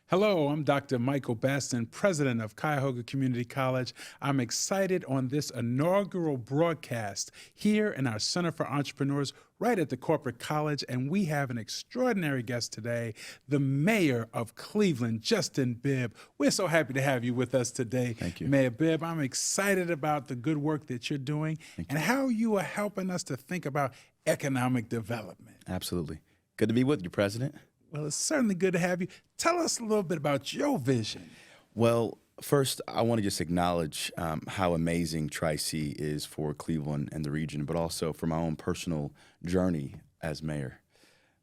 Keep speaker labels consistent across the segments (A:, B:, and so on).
A: Hello, I'm Dr. Michael Baston, president of Cuyahoga Community College. I'm excited on this inaugural broadcast here in our Center for Entrepreneurs right at the corporate college, and we have an extraordinary guest today, the mayor of Cleveland, Justin Bibb. We're so happy to have you with us today,
B: Thank you.
A: Mayor Bibb. I'm excited about the good work that you're doing and how you are helping us to think about economic development.
B: Absolutely. Good to be with you, President.
A: Well, it's certainly good to have you. Tell us a little bit about your vision.
B: Well, first, I want to just acknowledge how amazing Tri-C is for Cleveland and the region, but also for my own personal journey as mayor.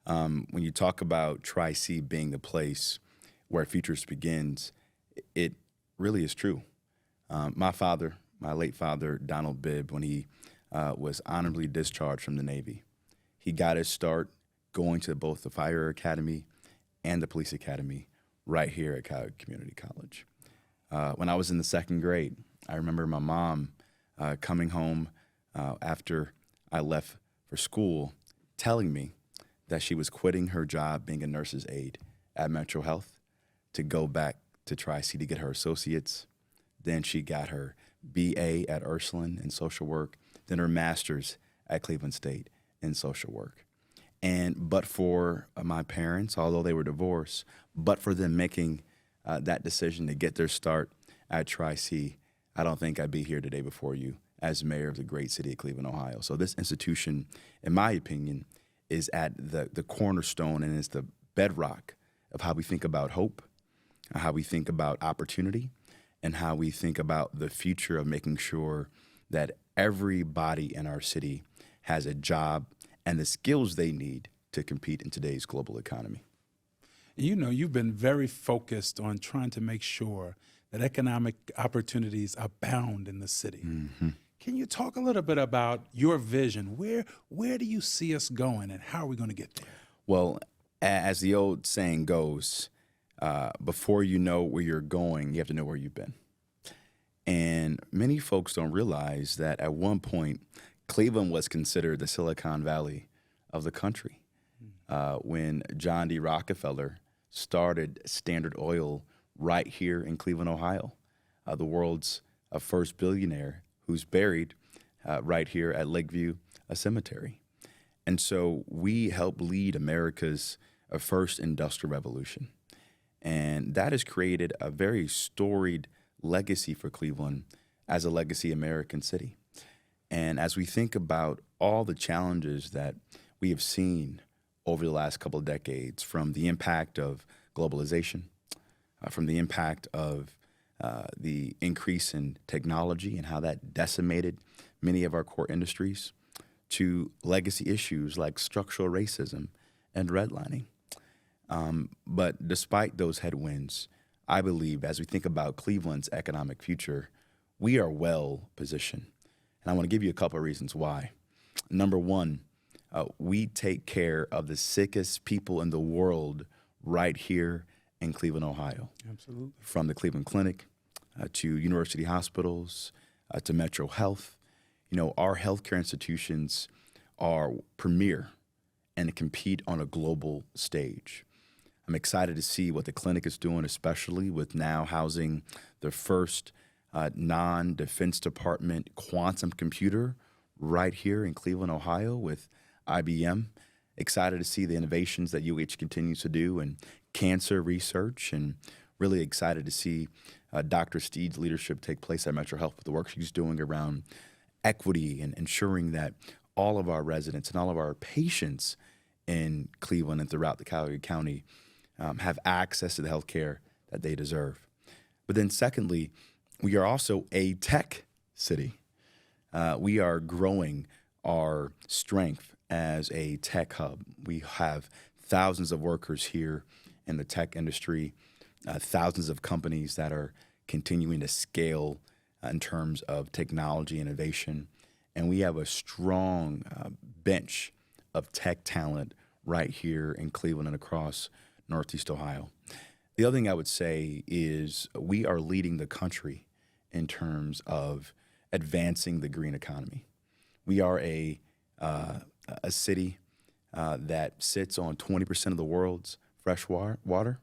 B: When you talk about Tri-C being the place where futures begins, it really is true. My father, my late father, Donald Bibb, when he was honorably discharged from the Navy, he got his start going to both the Fire Academy and the Police Academy right here at Cuyahoga Community College. When I was in the second grade, I remember my mom coming home after I left for school telling me that she was quitting her job being a nurse's aide at Metro Health to go back to Tri-C to get her associates. Then she got her BA at Ursuline in social work, then her master's at Cleveland State in social work. But for my parents, although they were divorced, but for them making that decision to get their start at Tri-C, I don't think I'd be here today before you as mayor of the great city of Cleveland, Ohio. So this institution, in my opinion, is at the cornerstone and is the bedrock of how we think about hope, how we think about opportunity, and how we think about the future of making sure that everybody in our city has a job and the skills they need to compete in today's global economy.
A: You know, you've been very focused on trying to make sure that economic opportunities abound in the city.
B: Mm-hmm.
A: Can you talk a little bit about your vision? Where do you see us going and how are we going to get there?
B: Well, as the old saying goes, before you know where you're going, you have to know where you've been. And many folks don't realize that at one point, Cleveland was considered the Silicon Valley of the country. When John D. Rockefeller started Standard Oil right here in Cleveland, Ohio, the world's first billionaire who's buried right here at Lakeview Cemetery. And so we helped lead America's first industrial revolution. And that has created a very storied legacy for Cleveland as a legacy American city. And as we think about all the challenges that we have seen over the last couple of decades, from the impact of globalization, from the impact of the increase in technology and how that decimated many of our core industries, to legacy issues like structural racism and redlining. But despite those headwinds, I believe as we think about Cleveland's economic future, we are well positioned. And I want to give you a couple of reasons why. Number one, we take care of the sickest people in the world right here in Cleveland, Ohio.
A: Absolutely.
B: From the Cleveland Clinic to university hospitals to Metro Health. You know, our healthcare institutions are premier and compete on a global stage. I'm excited to see what the clinic is doing, especially with now housing the first non-Defense Department quantum computer right here in Cleveland, Ohio with IBM. Excited to see the innovations that UH continues to do in cancer research, and really excited to see Dr. Steed's leadership take place at Metro Health with the work she's doing around equity and ensuring that all of our residents and all of our patients in Cleveland and throughout the Cuyahoga County have access to the health care that they deserve. But then secondly, we are also a tech city. We are growing our strength as a tech hub. We have thousands of workers here in the tech industry, thousands of companies that are continuing to scale in terms of technology innovation. And we have a strong bench of tech talent right here in Cleveland and across Northeast Ohio. The other thing I would say is we are leading the country in terms of advancing the green economy. We are a city that sits on 20% of the world's fresh water.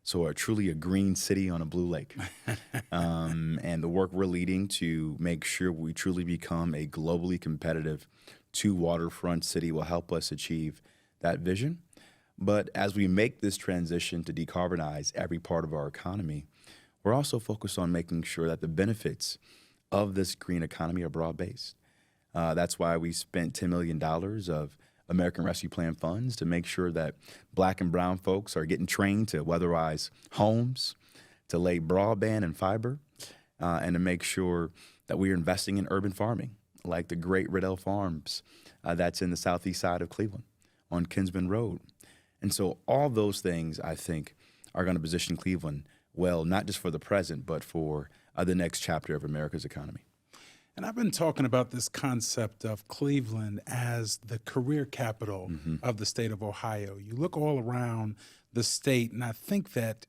B: So truly a green city on a blue lake. And the work we're leading to make sure we truly become a globally competitive two-waterfront city will help us achieve that vision. But as we make this transition to decarbonize every part of our economy, we're also focused on making sure that the benefits of this green economy are broad-based. That's why we spent $10 million of American Rescue Plan funds to make sure that Black and brown folks are getting trained to weatherize homes, to lay broadband and fiber, and to make sure that we are investing in urban farming, like the great Riddell Farms that's in the southeast side of Cleveland on Kinsman Road. And so all those things, I think, are going to position Cleveland well, not just for the present, but for the next chapter of America's economy.
A: And I've been talking about this concept of Cleveland as the career capital of the state of Ohio. You look all around the state, and I think that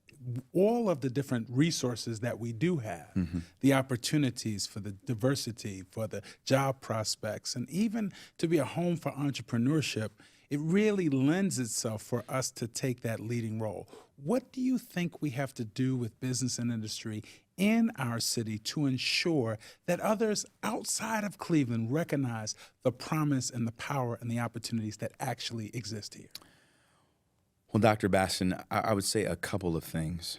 A: all of the different resources that we do have, the opportunities for the diversity, for the job prospects, and even to be a home for entrepreneurship, it really lends itself for us to take that leading role. What do you think we have to do with business and industry in our city to ensure that others outside of Cleveland recognize the promise and the power and the opportunities that actually exist here?
B: Well, Dr. Baston, I would say a couple of things.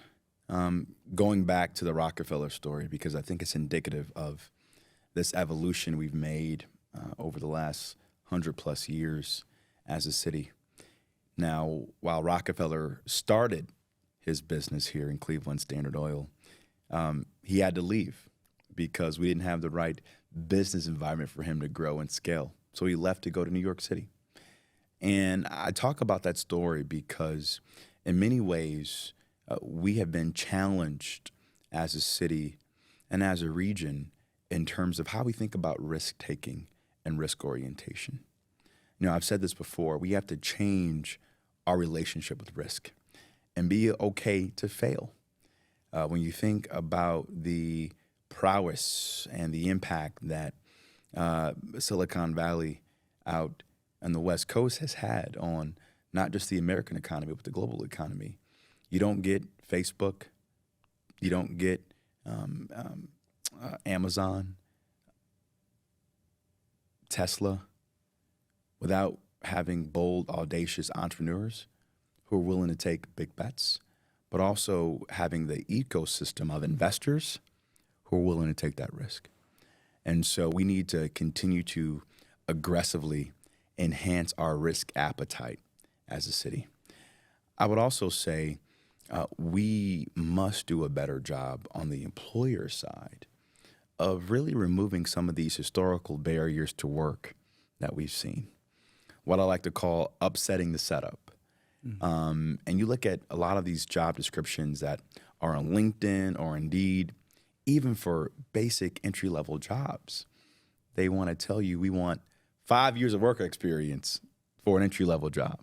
B: Going back to the Rockefeller story, because I think it's indicative of this evolution we've made over the last 100+ years as a city. Now, while Rockefeller started his business here in Cleveland, Standard Oil, he had to leave because we didn't have the right business environment for him to grow and scale. So he left to go to New York City. And I talk about that story because in many ways, we have been challenged as a city and as a region in terms of how we think about risk-taking and risk orientation. You know, I've said this before, we have to change our relationship with risk and be okay to fail. When you think about the prowess and the impact that Silicon Valley out on the West Coast has had on not just the American economy, but the global economy, you don't get Facebook, you don't get Amazon, Tesla, without having bold, audacious entrepreneurs who are willing to take big bets, but also having the ecosystem of investors who are willing to take that risk. And so we need to continue to aggressively enhance our risk appetite as a city. I would also say we must do a better job on the employer side of really removing some of these historical barriers to work that we've seen, what I like to call upsetting the setup. And you look at a lot of these job descriptions that are on LinkedIn or Indeed, even for basic entry-level jobs, they want to tell you we want 5 years of work experience for an entry-level job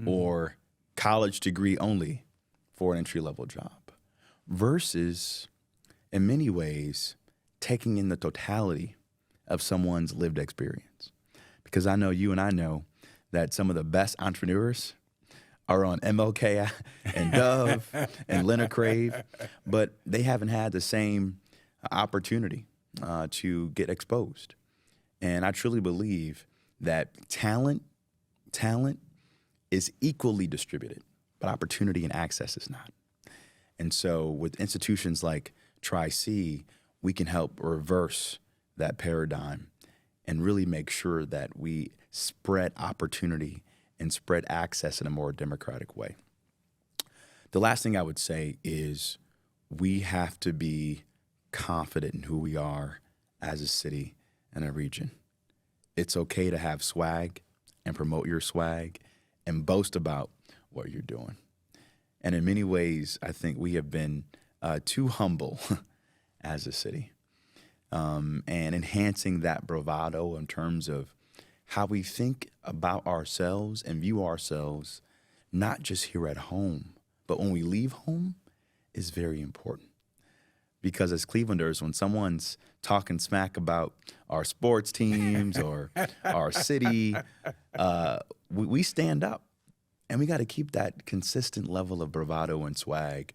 B: or college degree only for an entry-level job versus, in many ways, taking in the totality of someone's lived experience. Because I know you and I know that some of the best entrepreneurs are on MLK and Dove and Leonard Crave, but they haven't had the same opportunity to get exposed. And I truly believe that talent is equally distributed, but opportunity and access is not. And so with institutions like Tri-C, we can help reverse that paradigm and really make sure that we spread opportunity and spread access in a more democratic way. The last thing I would say is we have to be confident in who we are as a city and a region. It's okay to have swag and promote your swag and boast about what you're doing. And in many ways, I think we have been too humble as a city, and enhancing that bravado in terms of how we think about ourselves and view ourselves, not just here at home, but when we leave home is very important. Because as Clevelanders, when someone's talking smack about our sports teams or our city, we stand up And we got to keep that consistent level of bravado and swag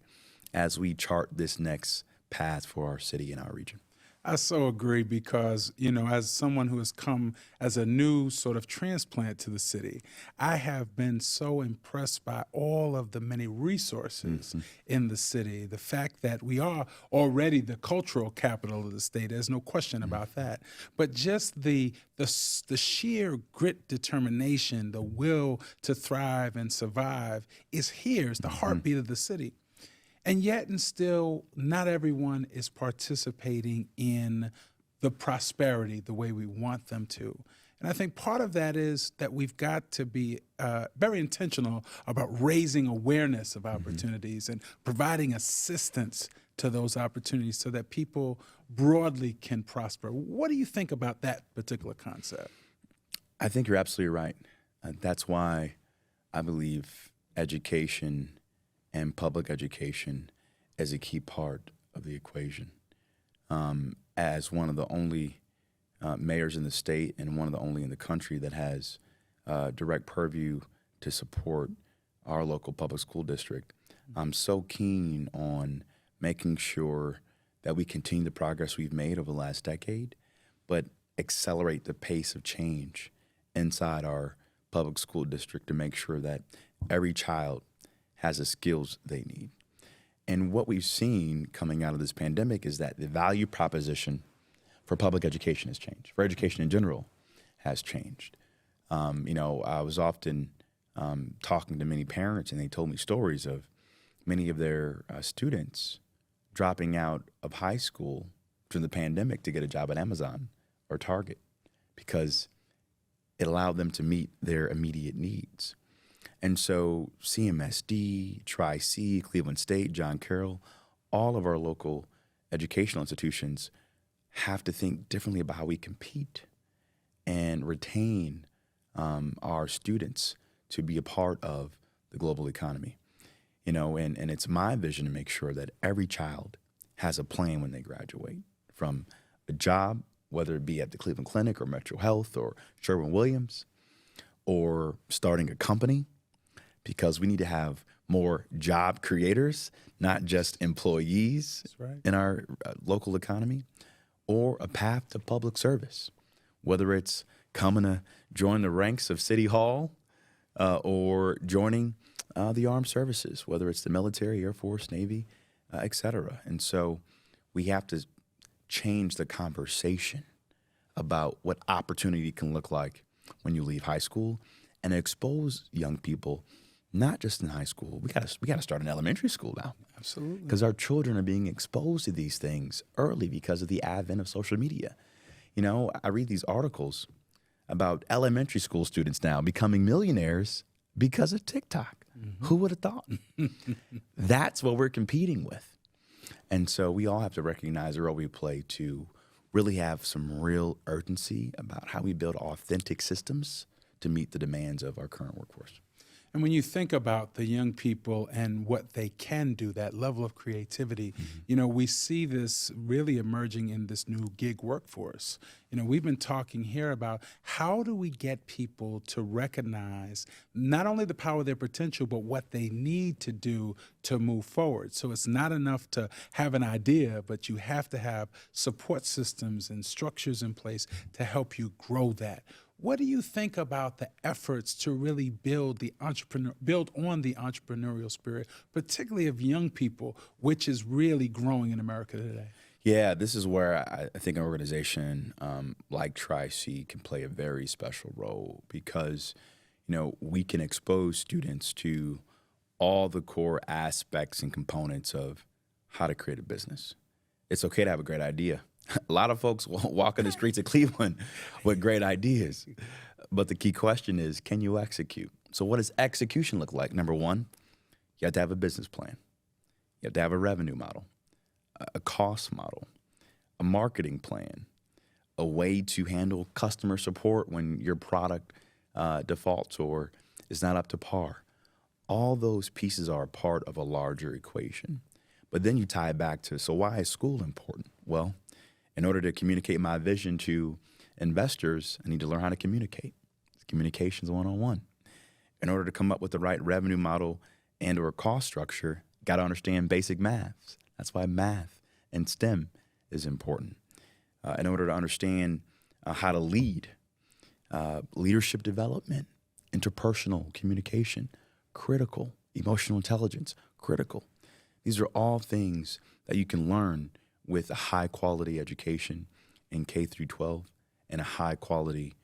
B: as we chart this next path for our city and our region.
A: I so agree because, as someone who has come as a new sort of transplant to the city, I have been so impressed by all of the many resources in the city. The fact that we are already the cultural capital of the state, there's no question about that. But just the sheer grit, determination, the will to thrive and survive is here. It's the heartbeat of the city. And yet and still, not everyone is participating in the prosperity the way we want them to. And I think part of that is that we've got to be very intentional about raising awareness of opportunities and providing assistance to those opportunities so that people broadly can prosper. What do you think about that particular concept?
B: I think you're absolutely right. That's why I believe education and public education is a key part of the equation. As one of the only mayors in the state and one of the only in the country that has direct purview to support our local public school district, I'm so keen on making sure that we continue the progress we've made over the last decade, but accelerate the pace of change inside our public school district to make sure that every child has the skills they need. And what we've seen coming out of this pandemic is that the value proposition for public education has changed, for education in general has changed. I was often talking to many parents, and they told me stories of many of their students dropping out of high school during the pandemic to get a job at Amazon or Target because it allowed them to meet their immediate needs. And so CMSD, Tri-C, Cleveland State, John Carroll, all of our local educational institutions have to think differently about how we compete and retain our students to be a part of the global economy. And it's my vision to make sure that every child has a plan when they graduate, from a job, whether it be at the Cleveland Clinic or Metro Health or Sherwin-Williams, or starting a company, because we need to have more job creators, not just employees in our local economy, or a path to public service, whether it's coming to join the ranks of City Hall or joining the armed services, whether it's the military, Air Force, Navy, et cetera. And so we have to change the conversation about what opportunity can look like when you leave high school and expose young people. Not just in high school. We got to start in elementary school now.
A: Absolutely.
B: Because our children are being exposed to these things early because of the advent of social media. I read these articles about elementary school students now becoming millionaires because of TikTok. Who would have thought? That's what we're competing with. And so we all have to recognize the role we play to really have some real urgency about how we build authentic systems to meet the demands of our current workforce.
A: And when you think about the young people and what they can do, that level of creativity, we see this really emerging in this new gig workforce. We've been talking here about how do we get people to recognize not only the power of their potential, but what they need to do to move forward. So it's not enough to have an idea, but you have to have support systems and structures in place to help you grow that. What do you think about the efforts to really build on the entrepreneurial spirit, particularly of young people, which is really growing in America today?
B: Yeah, this is where I think an organization like Tri-C can play a very special role because, we can expose students to all the core aspects and components of how to create a business. It's okay to have a great idea. A lot of folks walk in the streets of Cleveland with great ideas. But the key question is, can you execute? So what does execution look like? Number one, you have to have a business plan. You have to have a revenue model, a cost model, a marketing plan, a way to handle customer support when your product defaults or is not up to par. All those pieces are a part of a larger equation. But then you tie it back to, so why is school important? Well, in order to communicate my vision to investors, I need to learn how to communicate. Communication's one-on-one. In order to come up with the right revenue model and or cost structure, got to understand basic maths. That's why math and STEM is important. In order to understand how to lead, leadership development, interpersonal communication, critical, emotional intelligence, critical. These are all things that you can learn with a high quality education in K through 12 and a high quality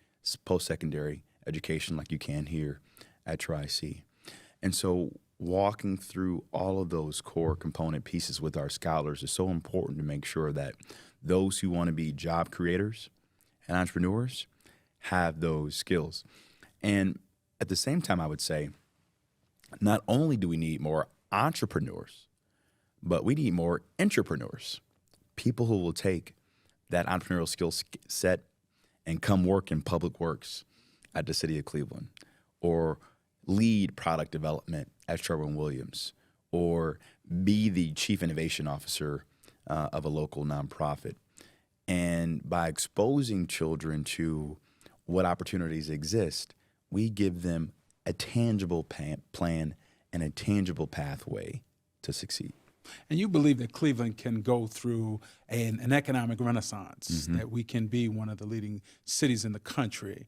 B: post-secondary education like you can here at Tri-C. And so walking through all of those core component pieces with our scholars is so important to make sure that those who want to be job creators and entrepreneurs have those skills. And at the same time, I would say, not only do we need more entrepreneurs, but we need more entrepreneurs, people who will take that entrepreneurial skill set and come work in public works at the city of Cleveland, or lead product development at Sherwin-Williams, or be the chief innovation officer of a local nonprofit. And by exposing children to what opportunities exist, we give them a tangible plan and a tangible pathway to succeed.
A: And you believe that Cleveland can go through an economic renaissance, that we can be one of the leading cities in the country.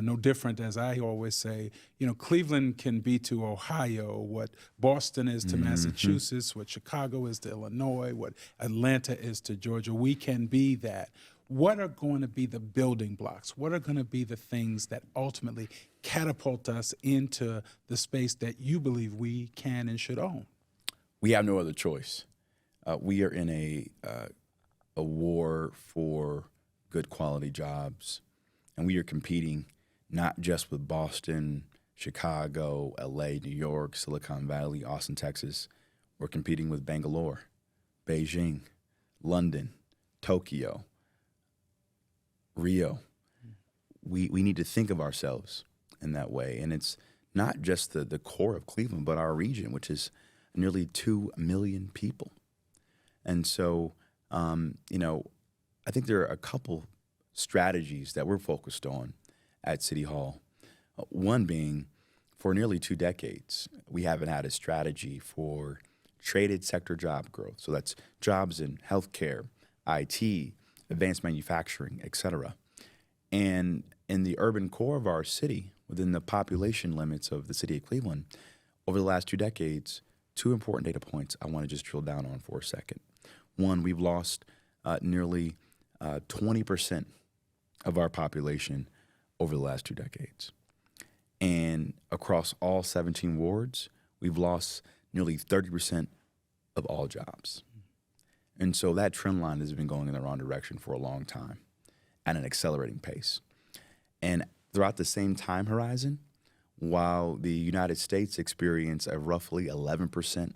A: No different, as I always say, Cleveland can be to Ohio what Boston is to Massachusetts, what Chicago is to Illinois, what Atlanta is to Georgia. We can be that. What are going to be the building blocks? What are going to be the things that ultimately catapult us into the space that you believe we can and should own?
B: We have no other choice. We are in a war for good quality jobs, and we are competing not just with Boston, Chicago, LA, New York, Silicon Valley, Austin, Texas. We're competing with Bangalore, Beijing, London, Tokyo, Rio. We need to think of ourselves in that way. And it's not just the core of Cleveland, but our region, which is nearly 2 million people. And so, I think there are a couple strategies that we're focused on at City Hall. One being, for nearly 2 decades, we haven't had a strategy for traded sector job growth. So that's jobs in healthcare, IT, advanced manufacturing, et cetera. And in the urban core of our city, within the population limits of the city of Cleveland, over the last 2 decades, 2 important data points I want to just drill down on for a second. One, we've lost nearly 20% of our population over the last 2 decades. And across all 17 wards, we've lost nearly 30% of all jobs. And so that trend line has been going in the wrong direction for a long time at an accelerating pace. And throughout the same time horizon, while the United States experienced a roughly 11%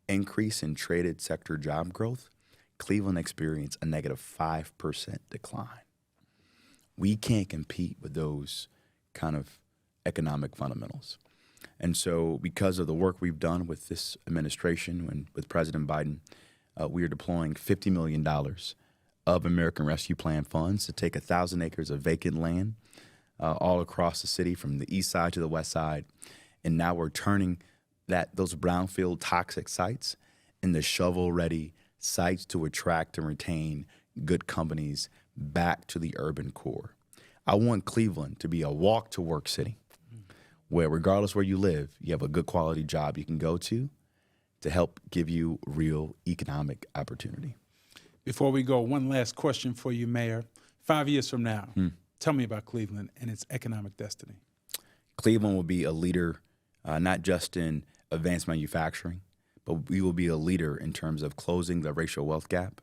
B: increase in traded sector job growth, Cleveland experienced a negative 5% decline. We can't compete with those kind of economic fundamentals. And so because of the work we've done with this administration and with President Biden, we are deploying $50 million of American Rescue Plan funds to take 1,000 acres of vacant land all across the city from the east side to the west side. And now we're turning those brownfield toxic sites into shovel-ready sites to attract and retain good companies back to the urban core. I want Cleveland to be a walk-to-work city where regardless where you live, you have a good quality job you can go to help give you real economic opportunity.
A: Before we go, one last question for you, Mayor. 5 years from now, tell me about Cleveland and its economic destiny.
B: Cleveland will be a leader, not just in advanced manufacturing, but we will be a leader in terms of closing the racial wealth gap.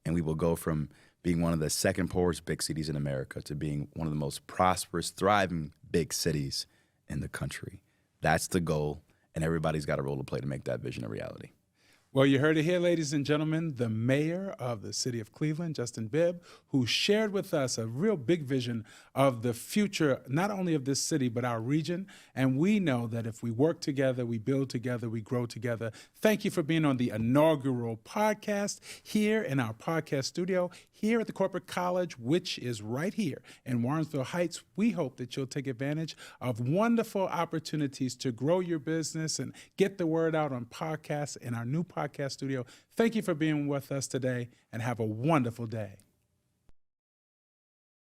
B: And we will go from being one of the second poorest big cities in America to being one of the most prosperous, thriving big cities in the country. That's the goal, and everybody's got a role to play to make that vision a reality.
A: Well, you heard it here, ladies and gentlemen, the mayor of the city of Cleveland, Justin Bibb, who shared with us a real big vision of the future, not only of this city, but our region. And we know that if we work together, we build together, we grow together. Thank you for being on the inaugural podcast here in our podcast studio here at the Corporate College, which is right here in Warrensville Heights. We hope that you'll take advantage of wonderful opportunities to grow your business and get the word out on podcasts in our new podcast studio. Thank you for being with us today, and have a wonderful day.